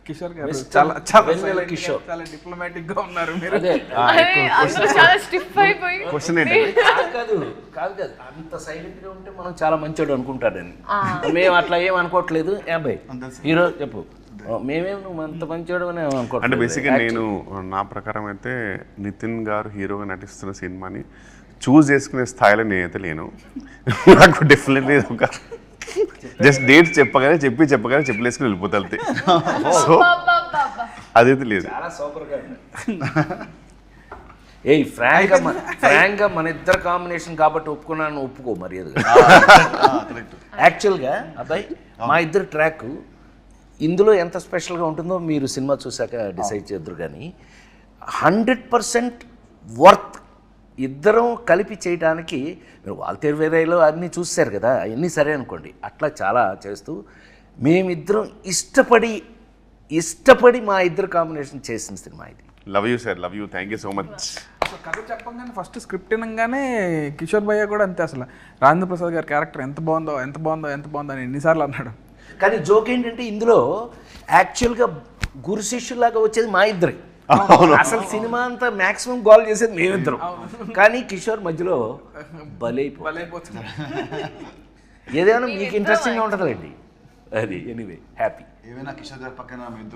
కిషోర్ గారు Mr. చాలా చాలా వెన్నెల silent గా, కిషోర్. చాలా డిప్లొమాటిక్ గా ఉన్నారు మీరు. అదే అందరూ చాలా స్టిఫ్ అయిపోయి క్వశ్చన్ ఏంటి కాదు అంత సైలెంట్ గా ఉంటే మనం చాలా మంచోడు అనుకుంటాడని మేము అట్లా ఏం అనుకోవట్లేదు అబ్బాయి హీరో చెప్పు మేమేం నువ్వు అంత మంచోడు అని అంటే అనుకోవట్లేదు బేసిక్గా నేను నా ప్రకారం అయితే నితిన్ గారు హీరోగా నటిస్తున్న సినిమాని చూస్ చేసుకునే స్థాయిలో నేనైతే లేను. నాకు డెఫినెట్లీ ఒక జస్ట్ డేట్స్ చెప్పగానే చెప్పలేసుకుని వెళ్ళిపోతా అంతే. సో అదైతే లేదు. చాలా సూపర్ గా ఏయ్ ఫ్రాంక్ గా మన ఇద్దరు కాంబినేషన్ కాబట్టి ఒప్పుకున్నాను ఒప్పుకో మర్యాదగా. యాక్చువల్గా అబ్బాయి మా ఇద్దరు ట్రాక్ ఇందులో ఎంత స్పెషల్గా ఉంటుందో మీరు సినిమా చూసాక డిసైడ్ చేద్దరు. కానీ 100% వర్త్ ఇద్దరం కలిపి చేయడానికి మీరు వాల్తేరు వేరేలో అన్నీ చూశారు కదా, అవన్నీ సరే అనుకోండి. అట్లా చాలా చేస్తూ మేమిద్దరం ఇష్టపడి మా ఇద్దరు కాంబినేషన్ చేసిన సినిమా ఇది. Love you sir, love you, thank you so much. అసలు కథ చెప్పంగానే ఫస్ట్ స్క్రిప్ట్ వినగానే కిషోర్ భయ్య కూడా అంతే, అసలు రాజేంద్ర ప్రసాద్ గారి క్యారెక్టర్ ఎంత బాగుందో అని ఎన్నిసార్లు అన్నాడు. కానీ జోక్ ఏంటంటే ఇందులో యాక్చువల్గా గురు శిష్యులాగా వచ్చేది మా ఇద్దరే. అసలు సినిమా అంతా మాక్సిమం గోల్ చేసేది మేమిద్దరం. కానీ కిషోర్ మధ్యలో బలైపోతుంది. ఏదైనా మీకు ఇంట్రెస్టింగ్గా ఉంటుందండి అది. Anyway happy. ఏమైనా కిషోర్ గారి పక్కన